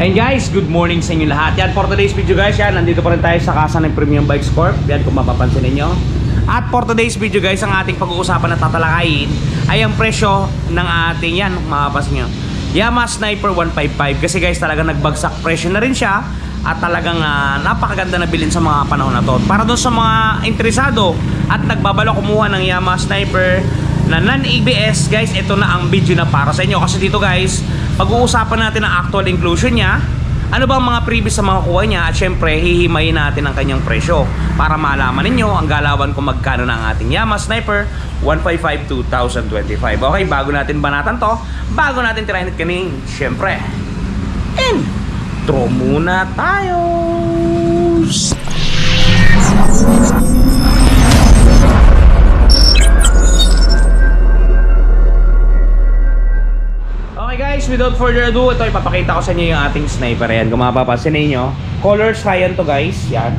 And guys, good morning sa inyo lahat. Yan, for today's video guys, yan, nandito pa rin tayo sa kasa ng Premium Bikes Corp. Yan, kung mapapansin ninyo. At for today's video guys, ang ating pag-uusapan na tatalakayin ay ang presyo ng ating, yan, mapapansin nyo, Yamaha Sniper 155. Kasi guys, talagang nagbagsak presyo na rin siya. At talagang napakaganda na bilhin sa mga panahon na to. Para doon sa mga interesado at nagbabalo kumuha ng Yamaha Sniper na non-ABS, guys, ito na ang video na para sa inyo. Kasi dito guys, pag-uusapan natin ang actual inclusion niya, ano bang mga previous sa mga kuha niya, at syempre hihimayin natin ang kanyang presyo para malaman ninyo ang galawan kung magkano na ang ating Yamaha Sniper 155 2025. Okay, bago natin banatan to, bago natin tirahin at kaning, syempre intro muna tayo. Okay guys, without further ado, ito ipapakita ko sa inyo yung ating sniper. Yan, kung mapapansin ninyo, colors Ryan to guys. Yan,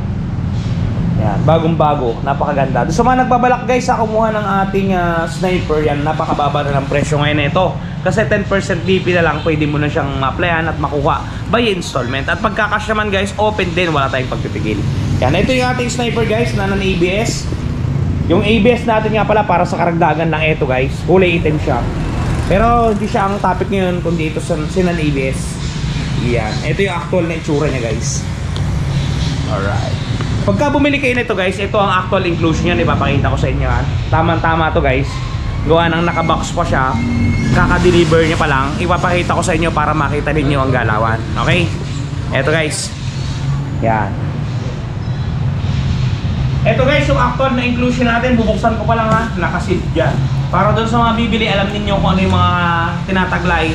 yan, bagong bago, napakaganda. Doon sa mga nagbabalak guys sa kumuha ng ating sniper, yan, napakababa na ng presyo ngayon na ito. Kasi 10% DP na lang, pwede mo na siyang applyan at makuha by installment. At pagkakash naman guys, open din, wala tayong pagpipigil. Yan, ito yung ating sniper guys na non-ABS. Yung ABS natin nga pala para sa karagdagan ng ito guys, kulay itim siya. Pero hindi siya ang topic ngayon kundi ito sa non-ABS. Yan, ito yung actual na itsura niya guys. Alright. Pagka bumili kayo nito guys, ito ang actual inclusion niya, ipapakita ko sa inyo. Tama-tama to guys. Gawa ng nakabox pa siya, kaka-deliver niya pa lang. Ipapakita ko sa inyo para makita ninyo ang galawan. Okay? Ito guys. Yan. Ito guys, yung actual na inclusion natin, bubuksan ko pa lang ha, nakasid dyan. Para doon sa mga bibili, alam ninyo kung ano yung mga tinataglay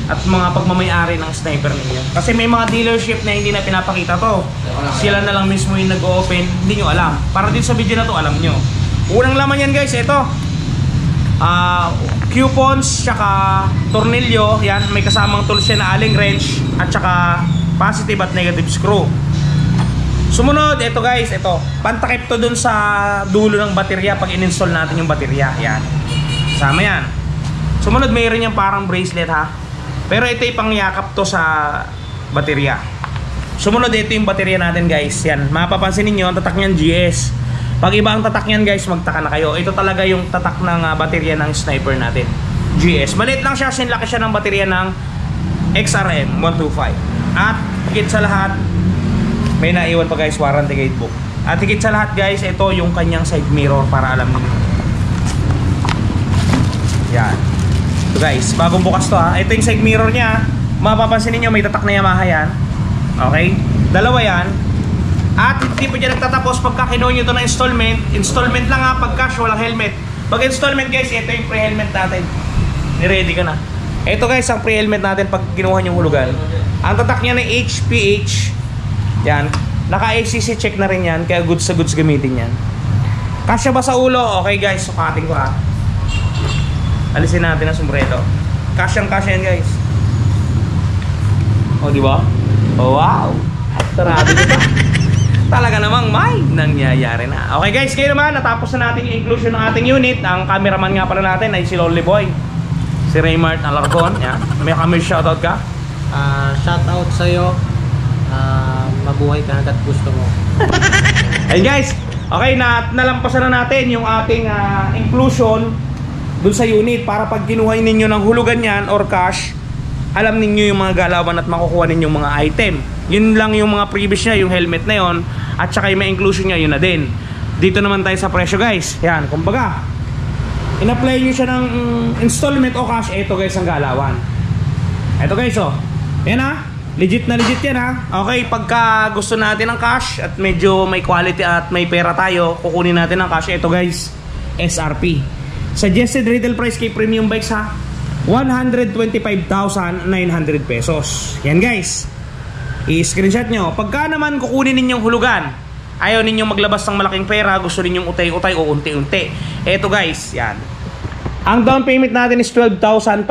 at mga pagmamayari ng sniper ninyo. Kasi may mga dealership na hindi na pinapakita to. Sila na lang mismo yung nag-open, hindi nyo alam. Para din sa video na to, alam nyo. Unang laman yan guys, ito. Coupons, tsaka tornilyo. Yan, may kasamang tools yan na Allen wrench at tsaka positive at negative screw. Sumunod, ito guys, ito. Pantakip to dun sa dulo ng baterya pag in-install natin yung baterya. Yan. Kasama yan. Sumunod, mayroon yung parang bracelet ha. Pero ito yung pangyakap to sa baterya. Sumunod, ito yung baterya natin guys. Yan. Mapapansin ninyo, ang tatak niyan GS. Pag iba ang tatak niyan guys, magtaka na kayo. Ito talaga yung tatak ng baterya ng sniper natin. GS. Maliit lang siya, sinlaki siya ng baterya ng XRM 125. At higit sa lahat, may naiwan pa guys, warranty guidebook. At higit sa lahat guys, ito yung kanyang side mirror para alam niyo. Yan. Ito guys, bagong bukas to ha. Ito yung side mirror niya. Mapapansin niyo may tatak na Yamaha yan. Okay? Dalawa yan. At hindi pa dyan nagtatapos pagka kinuha nyo ito na installment. Installment lang ha, pag cash, walang helmet. Pag installment guys, ito yung pre-helmet natin. Ready ka na. Ito guys, ang pre-helmet natin pag kinuha nyo hulugan. Ang tatak niya na HPH. Yan. Naka-ACC check na rin yan. Kaya goods sa goods gamitin yan. Kasya ba sa ulo? Okay guys, sukatin ko ha. Alisin natin ang sombrero. Kasyang-kasya yan guys. O diba? Oh wow. Sarado diba? Talaga namang may nangyayari na. Okay guys, kayo naman, natapos na natin yung inclusion ng ating unit. Ang cameraman nga pala natin ay si Lonely Boy, si Raymart Alarcon. Yan. May kami shoutout ka? Shoutout sa'yo. Mabuhay ka hanggat gusto mo. Ayun guys, okay, nalampasan na natin yung ating inclusion dun sa unit para pag kinuha ninyo ng hulugan yan or cash, alam ninyo yung mga galawan at makukuha ninyo mga item. Yun lang yung mga previous niya, yung helmet na yon, at saka yung may inclusion niya, yun na din. Dito naman tayo sa presyo guys. Yan, kumbaga in-apply nyo siya ng installment o cash, ito guys ang galawan. Ito guys oh, yan ha, legit na legit yan ha. Okay, pagka gusto natin ng cash at medyo may quality at may pera tayo, kukunin natin ng cash. Ito guys, SRP. Suggested retail price kay Premium Bikes ha, 125,900 pesos. Yan guys, i-screenshot nyo. Pagka naman kukunin ninyong hulugan, ayaw ninyong maglabas ng malaking pera, gusto ninyong utay-utay o unti-unti, eto guys, yan. Ang down payment natin is 12,590.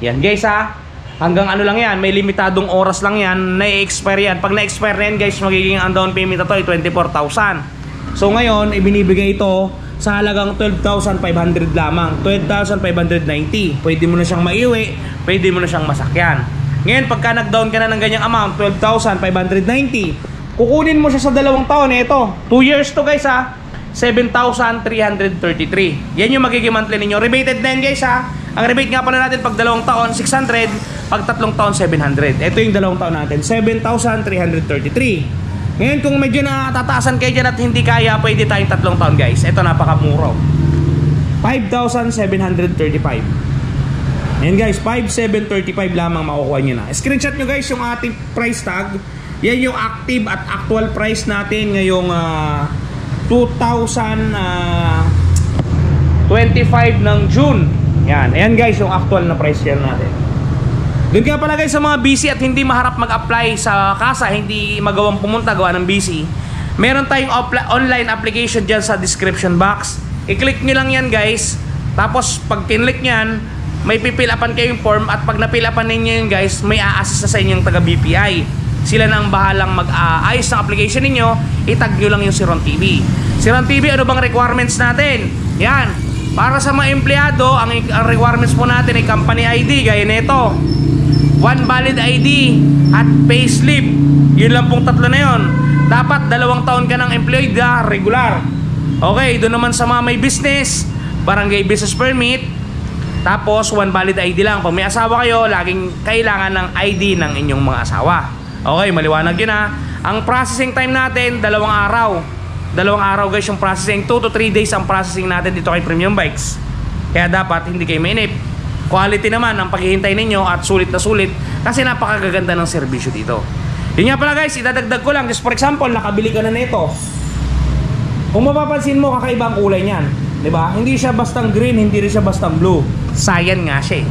Yan guys ha, hanggang ano lang yan, may limitadong oras lang yan, na-expire yan. Pag na-expire yan guys, magiging ang down payment na to ay 24,000. So ngayon, ibinibigay ito sa halagang 12,500 lamang, 12,590. Pwede mo na siyang maiuwi, pwede mo na siyang masakyan. Ngayon, pagka nag-down ka na ng ganyang amount, 12,590, kukunin mo siya sa 2 taon. Ito, 2 years to guys ha, 7,333. Yan yung magiging monthly ninyo. Rebated na yan guys ha. Ang rebate nga pala natin pag 2 taon, 600. Pag 3 taon, 700. Ito yung 2 taon natin, 7,333. Ngayon, kung medyo natataasan kayo dyan at hindi kaya, pwede tayong 3 taon guys. Ito, napakamura. 5,735. Ayan guys, 5,735 lamang makukuha nyo na. Screenshot nyo guys yung ating price tag. Yan yung active at actual price natin ngayong 2025 ng June. Yan, ayan guys yung actual na price yan natin. Doon ka pala guys sa mga busy at hindi maharap mag-apply sa kasa, hindi magawang pumunta, gawa ng busy. Meron tayong online application dyan sa description box. I-click nyo lang yan guys. Tapos pag kinlik nyan, may pipilapan kayong form at pag napilapan ninyo yun guys, may a-assist sa inyong taga BPI. Sila na ang bahalang mag-aayos ng application ninyo. Itag nyo lang yung Siron TV. Siron TV, ano bang requirements natin? Yan, para sa mga empleyado, ang requirements po natin ay company ID, gaya nito, 1 valid ID at payslip. Yun lang pong 3 na yun. Dapat 2 taon ka ng employed na regular. Okay, doon naman sa mga may business, barangay business permit. Tapos 1 valid ID lang. Pag may asawa kayo, laging kailangan ng ID ng inyong mga asawa. Okay, maliwanag yun ha. Ang processing time natin, 2 araw. 2 araw guys yung processing. 2 to 3 days ang processing natin dito kay Premium Bikes. Kaya dapat hindi kayo mainip. Quality naman ang paghihintay ninyo at sulit na sulit kasi napakagaganda ng serbisyo dito. Yun nga pala guys, idadagdag ko lang. Just for example, nakabili ka na nito. Kung mapapansin mo, kakaiba ang kulay niyan, diba? Hindi siya bastang green, hindi rin siya bastang blue. Cyan nga siya eh.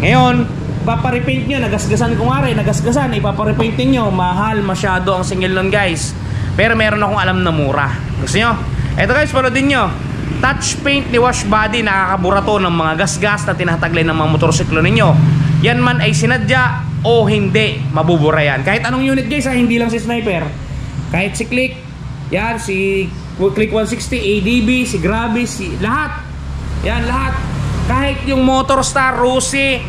Ngayon, paparepaint nyo, nagasgasan ko nga rin, nagasgasan, ipaparepaint nyo, mahal masyado ang singil nun guys. Pero meron akong alam na mura. Gusto nyo? Eto guys, panoodin nyo. Touch paint ni Wash Body, nakakabura to ng mga gasgas na tinataglay ng mga motorsiklo ninyo. Yan man ay sinadya o hindi, mabubura yan. Kahit anong unit guys ha, hindi lang si Sniper. Kahit si Click, yan, si Click 160, ADB, si Gravis, si lahat. Yan, lahat. Kahit yung Motorstar, Rusi,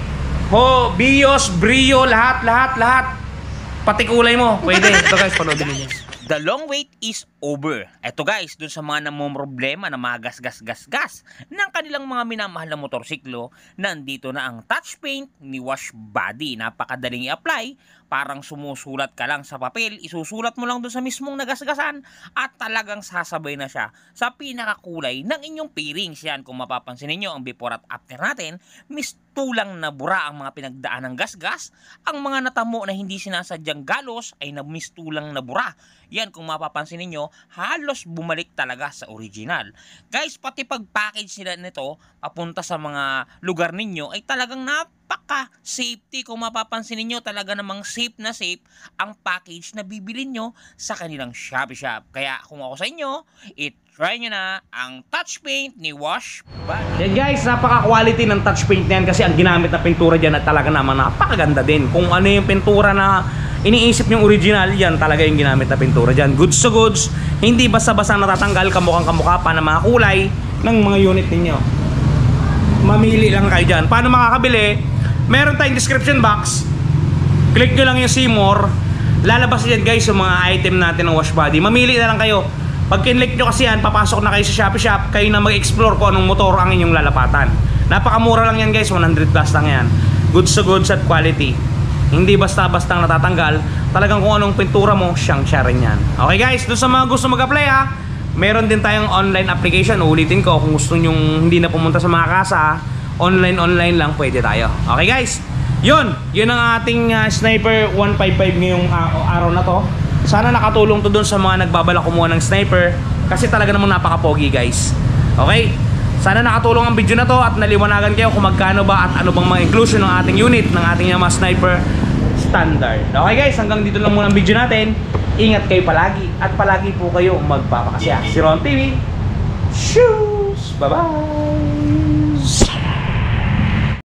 Bios, Brio, lahat. Pati kulay mo, pwede. Ito guys, panoodin niyo. The long wait is over. Ito guys, dun sa mga namumroblema na mga gas ng kanilang mga minamahal na motorsiklo, nandito na ang touch paint ni Wash Body. Napakadaling i-apply. Parang sumusulat ka lang sa papel, isusulat mo lang dun sa mismong nagasgasan at talagang sasabay na siya sa pinakakulay ng inyong pairings. Yan, kung mapapansin niyo ang before at after natin, mistulang na bura ang mga pinagdaan ng gasgas. Ang mga natamo na hindi sinasadyang galos ay mistulang na bura. Yan, kung mapapansin ninyo, halos bumalik talaga sa original. Guys, pati pag-package nila nito papunta sa mga lugar ninyo ay talagang napaka-safety. Kung mapapansin ninyo, talaga namang safe na safe ang package na bibili nyo sa kanilang Shopee Shop. Kaya kung ako sa inyo, try nyo na ang touch paint ni Wash Body. Yan guys, napaka-quality ng touch paint na yan kasi ang ginamit na pintura dyan at talaga naman napakaganda din. Kung ano yung pintura na iniisip yung original, yan talaga yung ginamit na pintura dyan. Goods to goods, hindi basta-basta natatanggal kamukhang kamukha pa ng mga kulay ng mga unit ninyo. Mamili lang kayo dyan. Paano makakabili? Meron tayong description box. Click nyo lang yung see more. Lalabas dyan guys yung mga item natin ng Wash Body. Mamili na lang kayo. Pag kinlik nyo kasi yan, papasok na kayo sa Shopee Shop, kayo na mag-explore kung anong motor ang inyong lalapatan. Napakamura lang yan guys, 100 plus lang yan. Goods to goods at quality. Hindi basta-bastang natatanggal. Talagang kung anong pintura mo, siyang-siya rin yan. Okay guys, doon sa mga gusto mag-apply ha, meron din tayong online application. Ulitin ko, kung gusto nyong hindi na pumunta sa mga kasa, online lang pwede tayo. Okay guys, yun ang ating Sniper 155 ngayong araw na to. Sana nakatulong to doon sa mga nagbabalak kumuha ng Sniper kasi talaga namang napaka-pogi guys. Okay, sana nakatulong ang video na to at naliwanagan kayo kung magkano ba at ano bang mga inclusion ng ating unit ng ating mga Sniper standard. Okay guys, hanggang dito lang muna ang video natin. Ingat kayo palagi at palagi po kayo magpapakasya. Siron TV, shoes! Bye-bye!